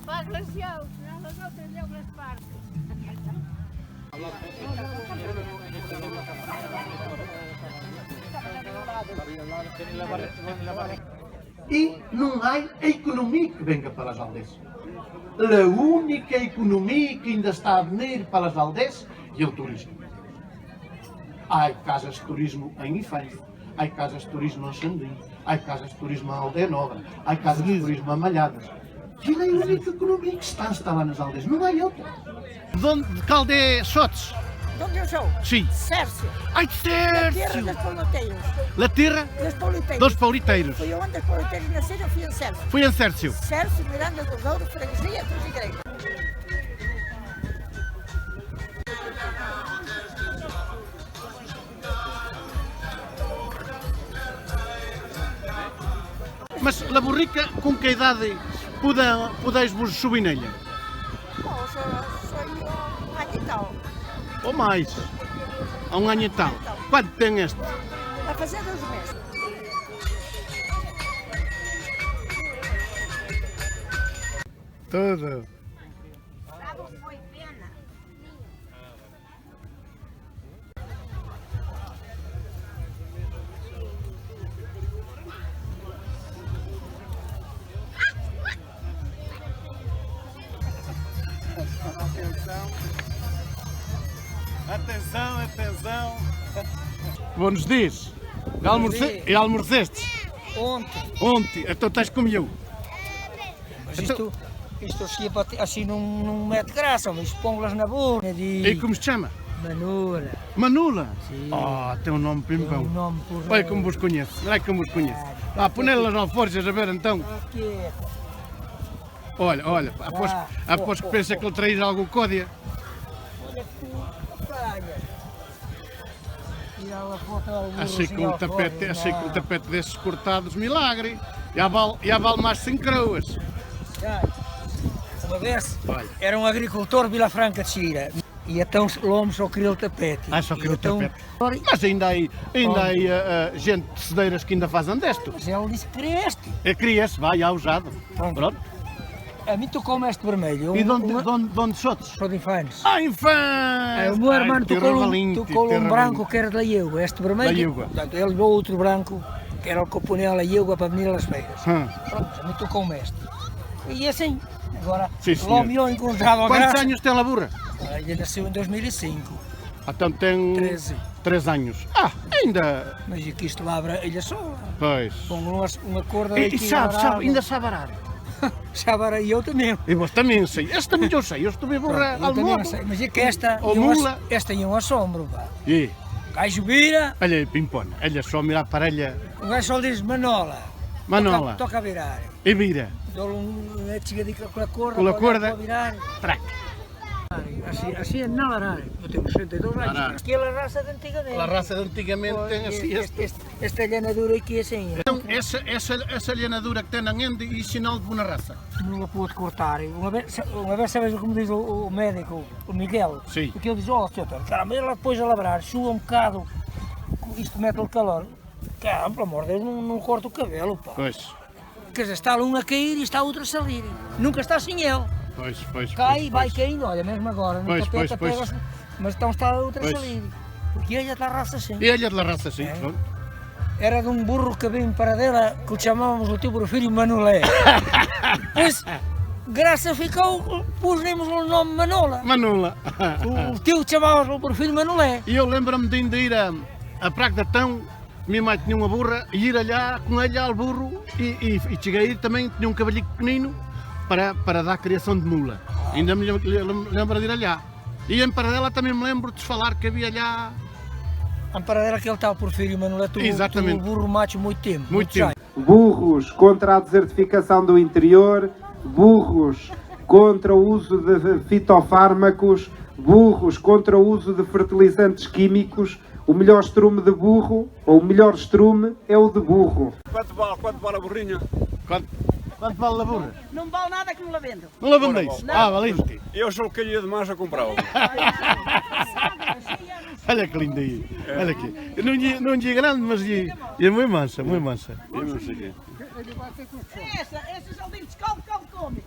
para a glacial, senão as outras deu nas partes. E não há economia que venga para as aldeias. A única economia que ainda está a vir para as aldeias é o turismo. Há casas de turismo em Ifães, há casas de turismo em Xandim, há casas de turismo em Aldeia Nova, há casas de turismo em Malhadas. E é a única economia que está a instalar nas aldeias, não há outra. De que aldeia é Sotes? De onde eu sou? Sim. Sércio. Ai, A terra Sércio! dos pauliteiros. La terra Dos pauliteiros. dos pauliteiros. Foi onde os pauliteiros nasceram, eu fui em Sércio. Foi em Sércio. Sércio, Miranda do Douro, Freguesia, Cruz Igreja. Mas La Borrica, com que idade podeis-vos subir nela? Bom, sou um ano e tal. Ou mais? Há um ano e tal. Quanto tem este? A fazer 2 meses. Tudo. Sabe o que foi pena? Atenção, atenção. Bom-nos dias. E almorcestes? Ontem. Então estás comigo. Mas isto assim não mete graça, mas põe-las na boca. E como se chama? Manula. Manula? Sim. Oh, tem um nome pimpão. Tem um nome por Olha como vos conheço. Olha como vos conheço. Põe-las alforjas a ver então. Aqui. Olha, após que pensa que ele traz algo códia. Olha que tu calha. Tirar a foto ao burro Achei que assim um tapete desses cortados, milagre. Já vale mais 5 croas. Uma vez, Olha. era um agricultor de Vila Franca de Xira. E então o homem só queria o tapete. Só queria o então, tapete. Mas ainda há gente de cedeiras que ainda fazem desto. Mas ele disse que queria este. Cria-se, vai, já usado. Pronto. A mim tocou-me este vermelho. E de onde sotes? Sou de Infanes. Infância! O meu irmão tocou um branco branco que era da Iuga, este vermelho. Da Iuga. Portanto, ele levou outro branco, que era o que eu punha a Iuga para venir às feiras. Pronto, a mim tocou-me este. E assim, agora, Sim, senhor. logo eu encontrava a Quantos graça. anos tem a Labura? Ele nasceu em 2005, Então tem 13. 3 anos. Ainda. Mas aqui isto labra ilha só. Pois. Com uma corda E aqui. sabe, ainda sabe arar. Sabe, e eu também. E você também sei. Este também eu sei. Eu estive a borrar Eu também almoço. não sei, mas é que esta Ou é um mula. esta é um assombro, pá. E, O gajo vira, olha aí, pimpona. Olha só, mirar para ela. o gajo só diz Manola. Manola. Toca a virar. E vira. Dou-lhe uma chegadica com a corda. Com a para corda. para virar. Trac. Assim é não arar. Eu tenho 62 anos. Arar. Aquela raça de antigamente. A raça de antigamente tem assim. Esta alhanadura aqui assim. Então, essa alhanadura que tem na ende e sinal de boa raça. Não a pude cortar. Uma vez sabes como diz o médico, o Miguel? Sim. Porque ele diz, ó, senhor, caramba, ela depois a labrar, sua um bocado, isto mete-lhe calor. Caramba, pelo amor de Deus, não corta o cabelo, pá. Pois. Quer dizer, está um a cair e está outro a salir. Nunca está sem ele. Pois. Cai e vai caindo, olha, mesmo agora, no Pois, tapete pois. pega-se, mas então está outra a Pois. salir. Porque ele está a raça assim. E ele é de la raça, sim. É. Pronto. Era de um burro que veio para dela, que o chamávamos o teu filho Manolé. Pois, graça ficou, pusemos o nome Manola. Manula. O tio chamava-se o filho Manolé. E eu lembro-me de ainda ir a Praga de Tão, minha mãe tinha uma burra, e ir allá com ela ao burro, e cheguei aí também, tinha um cavalhinho pequenino, para dar criação de mula. Ainda me lembro de ir allá. E em Paradela também me lembro de falar que havia allá. A paradela que ele estava por filho Manolé, tu Exatamente. o burro macho muito tempo. Muito tempo. Burros contra a desertificação do interior, burros contra o uso de fitofármacos, burros contra o uso de fertilizantes químicos. O melhor estrume de burro, ou o melhor estrume, é o de burro. Quanto vale a burrinha? Quanto vale a burra? Não vale nada que não la vendo. Não la vendeis? Não. Valente. Eu sou calha de mais a comprá-lo. Olha que lindo aí. Olha aqui. Não é grande, mas é muito mansa, muito mansa. Eu não sei quê. Essa saldinha de caldo come.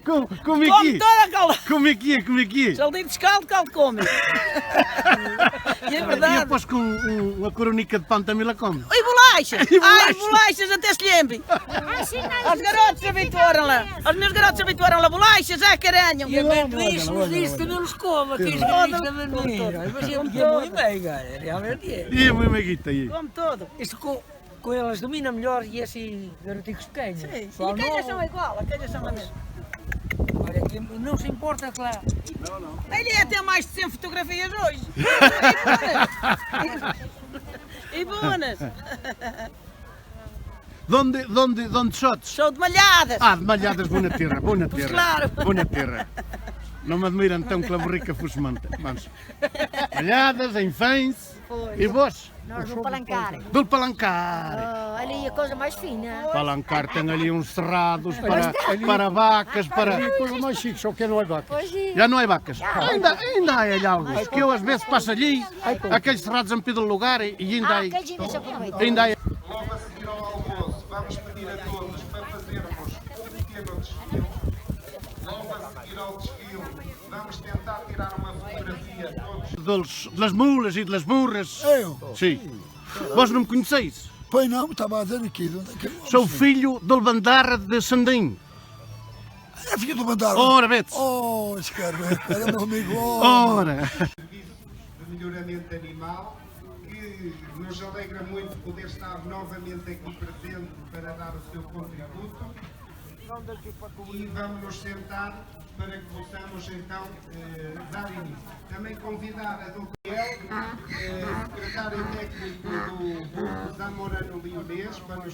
Como é Come que é? toda a calda. Como é que é? Como é que é? Se ele diz caldo, caldo come. E é E verdade. depois com uma coronica de pão também la come. E bolachas! E bolachas. Ai, bolachas até se lembrem! Os garotos se habituaram lá! Os meus garotos se habituaram lá, bolachas, já caranham! E a Beatriz nos disse que não nos coma, que os galinhos da maneira. Mas é muito bem, cara, realmente é. E a minha maguita aí? Come todo! Isto com elas domina melhor e assim garoticos pequenos. Sim, Só e calhas não- são igual, a calhas são a mesma. Olha, que não se importa, claro. Ele ia ter mais de 100 fotografias hoje! E bonas! De onde sotes? Show de malhadas! Ah, de malhadas, boa na terra, boa na terra. claro. Boa na terra. Não me admiram tão que a borrica fosse manta. Vamos. Malhadas, em fãs. E vós? Nós no Palancar. Do Palancar. Oh, ali a coisa mais fina. Palancar tem ali uns cerrados para vacas, para... Coisa mais chique, só que não é vaca. Hoje Já não é vacas? Ainda há ali alguns, que eu às vezes passo ali, aqueles cerrados a meter lugar e ainda há... aqueles ainda se aproveitam. Ainda há... Logo a seguir ao almoço, vamos pedir a todos para fazermos um pequeno desfile. Logo a seguir ao desfile, vamos tentar tirar uma fotografia todos. Das mulas e das burras. Eu? Sim. Vós não me conheceis? Pois não, estava a dizer aqui. De onde é que eu Sou filho do Bandarra de Sandim. É filho do Bandarra. Ora, vete. Oh, esse cara, era meu amigo. Oh. Ora. De melhoramento animal, que nos alegra muito poder estar novamente aqui presente para dar o seu contributo. E vamos nos sentar para que possamos então dar início. Também convidar a Dr. Gabriel, secretário técnico do Burro Zamorano Lionês, para nos